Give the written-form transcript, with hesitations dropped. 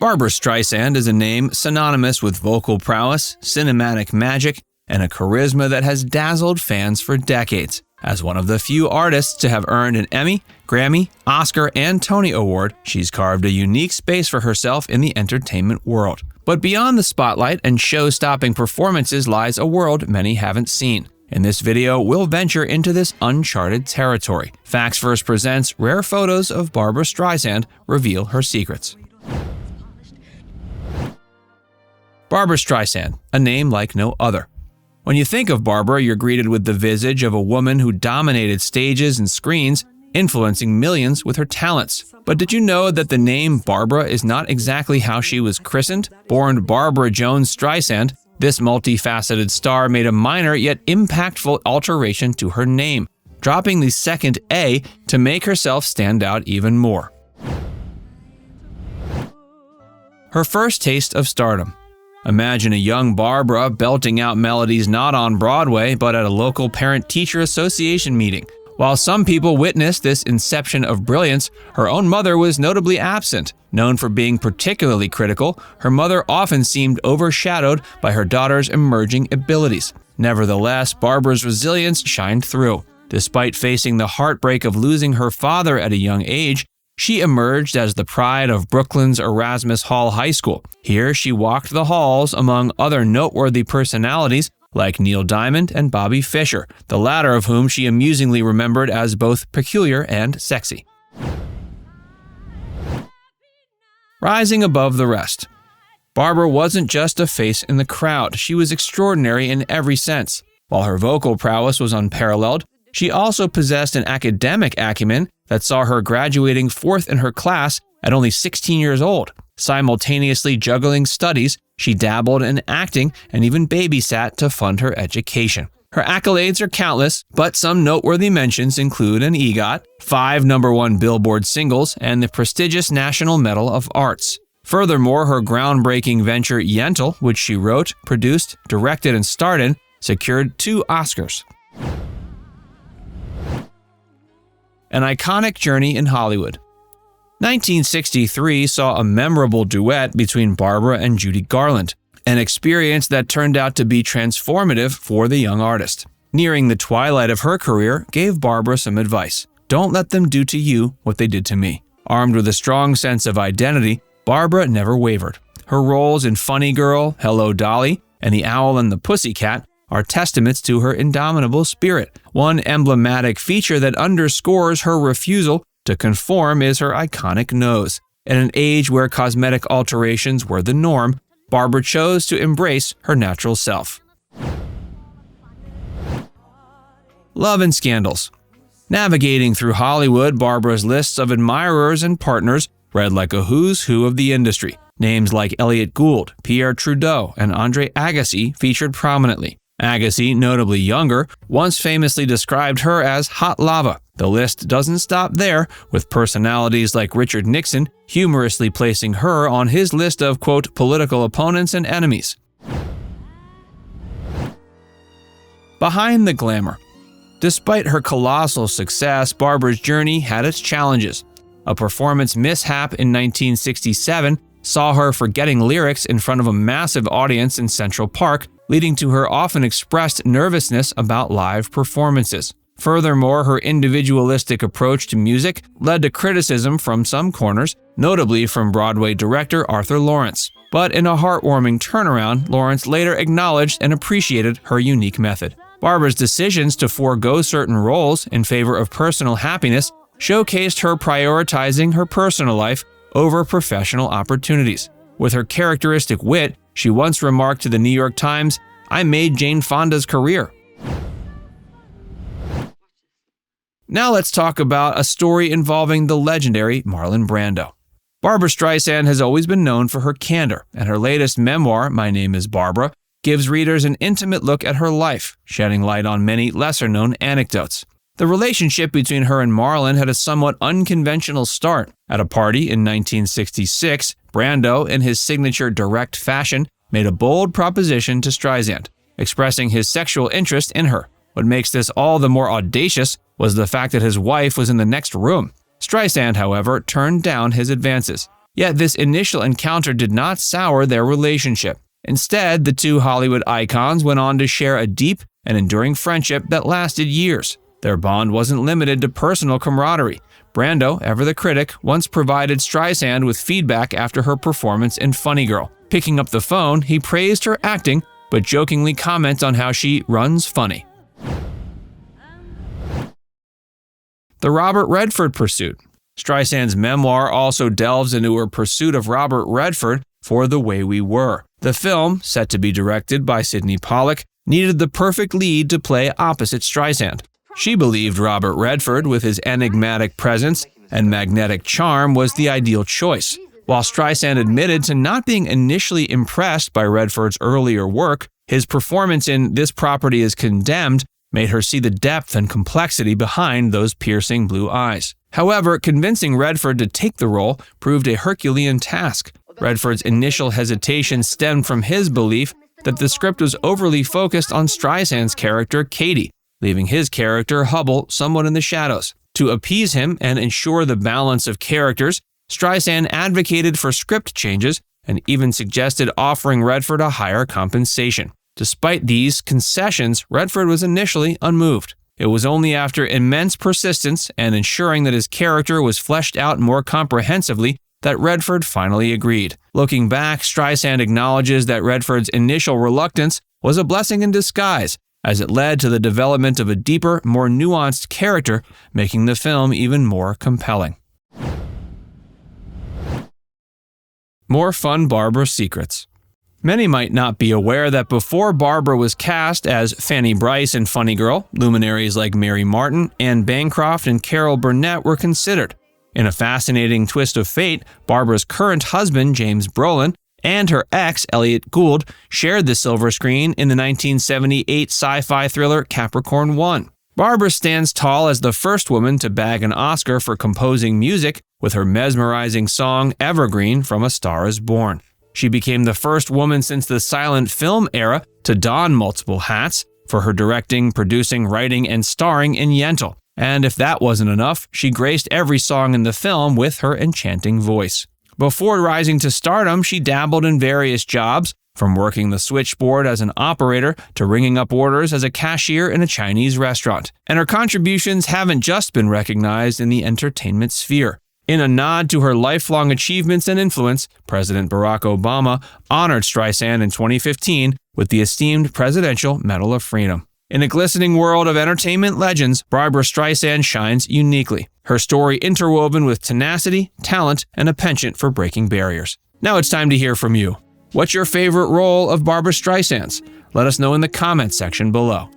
Barbra Streisand is a name synonymous with vocal prowess, cinematic magic, and a charisma that has dazzled fans for decades. As one of the few artists to have earned an Emmy, Grammy, Oscar, and Tony Award, she's carved a unique space for herself in the entertainment world. But beyond the spotlight and show-stopping performances lies a world many haven't seen. In this video, we'll venture into this uncharted territory. Facts First presents rare photos of Barbra Streisand reveal her secrets. Barbra Streisand, a name like no other. When you think of Barbra, you're greeted with the visage of a woman who dominated stages and screens, influencing millions with her talents. But did you know that the name Barbra is not exactly how she was christened? Born Barbra Jones Streisand, this multifaceted star made a minor yet impactful alteration to her name, dropping the second A to make herself stand out even more. Her first taste of stardom. Imagine a young Barbra belting out melodies not on Broadway but at a local parent-teacher association meeting. While some people witnessed this inception of brilliance, her own mother was notably absent. Known for being particularly critical, her mother often seemed overshadowed by her daughter's emerging abilities. Nevertheless, Barbra's resilience shined through. Despite facing the heartbreak of losing her father at a young age, she emerged as the pride of Brooklyn's Erasmus Hall High School. Here, she walked the halls among other noteworthy personalities like Neil Diamond and Bobby Fischer, the latter of whom she amusingly remembered as both peculiar and sexy. Rising above the rest. Barbra wasn't just a face in the crowd, she was extraordinary in every sense. While her vocal prowess was unparalleled, she also possessed an academic acumen that saw her graduating fourth in her class at only 16 years old. Simultaneously juggling studies, she dabbled in acting and even babysat to fund her education. Her accolades are countless, but some noteworthy mentions include an EGOT, 5 #1 Billboard singles, and the prestigious National Medal of Arts. Furthermore, her groundbreaking venture Yentl, which she wrote, produced, directed, and starred in, secured 2 Oscars. An iconic journey in Hollywood. 1963 saw a memorable duet between Barbra and Judy Garland, an experience that turned out to be transformative for the young artist. Nearing the twilight of her career, gave Barbra some advice. Don't let them do to you what they did to me. Armed with a strong sense of identity, Barbra never wavered. Her roles in Funny Girl, Hello Dolly, and The Owl and the Pussycat are testaments to her indomitable spirit. One emblematic feature that underscores her refusal to conform is her iconic nose. In an age where cosmetic alterations were the norm, Barbra chose to embrace her natural self. Love and scandals. Navigating through Hollywood, Barbra's lists of admirers and partners read like a who's who of the industry. Names like Elliott Gould, Pierre Trudeau, and Andre Agassi featured prominently. Agassi, notably younger, once famously described her as hot lava. The list doesn't stop there, with personalities like Richard Nixon humorously placing her on his list of, quote, political opponents and enemies. Behind the glamour. Despite her colossal success, Barbra's journey had its challenges. A performance mishap in 1967 saw her forgetting lyrics in front of a massive audience in Central Park, leading to her often expressed nervousness about live performances. Furthermore, her individualistic approach to music led to criticism from some corners, notably from Broadway director Arthur Lawrence. But in a heartwarming turnaround, Lawrence later acknowledged and appreciated her unique method. Barbra's decisions to forego certain roles in favor of personal happiness showcased her prioritizing her personal life over professional opportunities. With her characteristic wit, she once remarked to the New York Times, "I made Jane Fonda's career." Now let's talk about a story involving the legendary Marlon Brando. Barbra Streisand has always been known for her candor, and her latest memoir, My Name is Barbra, gives readers an intimate look at her life, shedding light on many lesser-known anecdotes. The relationship between her and Marlon had a somewhat unconventional start. At a party in 1966, Brando, in his signature direct fashion, made a bold proposition to Streisand, expressing his sexual interest in her. What makes this all the more audacious was the fact that his wife was in the next room. Streisand, however, turned down his advances. Yet this initial encounter did not sour their relationship. Instead, the two Hollywood icons went on to share a deep and enduring friendship that lasted years. Their bond wasn't limited to personal camaraderie. Brando, ever the critic, once provided Streisand with feedback after her performance in Funny Girl. Picking up the phone, he praised her acting, but jokingly comments on how she runs funny. The Robert Redford pursuit. Streisand's memoir also delves into her pursuit of Robert Redford for The Way We Were. The film, set to be directed by Sidney Pollack, needed the perfect lead to play opposite Streisand. She believed Robert Redford, with his enigmatic presence and magnetic charm, was the ideal choice. While Streisand admitted to not being initially impressed by Redford's earlier work, his performance in This Property is Condemned made her see the depth and complexity behind those piercing blue eyes. However, convincing Redford to take the role proved a Herculean task. Redford's initial hesitation stemmed from his belief that the script was overly focused on Streisand's character, Katie, leaving his character, Hubble, somewhat in the shadows. To appease him and ensure the balance of characters, Streisand advocated for script changes and even suggested offering Redford a higher compensation. Despite these concessions, Redford was initially unmoved. It was only after immense persistence and ensuring that his character was fleshed out more comprehensively that Redford finally agreed. Looking back, Streisand acknowledges that Redford's initial reluctance was a blessing in disguise, as it led to the development of a deeper, more nuanced character, making the film even more compelling. More fun Barbra secrets. Many might not be aware that before Barbra was cast as Fanny Brice in Funny Girl, luminaries like Mary Martin, Anne Bancroft, and Carol Burnett were considered. In a fascinating twist of fate, Barbara's current husband, James Brolin, and her ex, Elliot Gould, shared the silver screen in the 1978 sci-fi thriller Capricorn 1. Barbra stands tall as the first woman to bag an Oscar for composing music with her mesmerizing song Evergreen from A Star Is Born. She became the first woman since the silent film era to don multiple hats for her directing, producing, writing, and starring in Yentl. And if that wasn't enough, she graced every song in the film with her enchanting voice. Before rising to stardom, she dabbled in various jobs, from working the switchboard as an operator to ringing up orders as a cashier in a Chinese restaurant. And her contributions haven't just been recognized in the entertainment sphere. In a nod to her lifelong achievements and influence, President Barack Obama honored Streisand in 2015 with the esteemed Presidential Medal of Freedom. In a glistening world of entertainment legends, Barbra Streisand shines uniquely, her story interwoven with tenacity, talent, and a penchant for breaking barriers. Now it's time to hear from you. What's your favorite role of Barbra Streisand's? Let us know in the comments section below.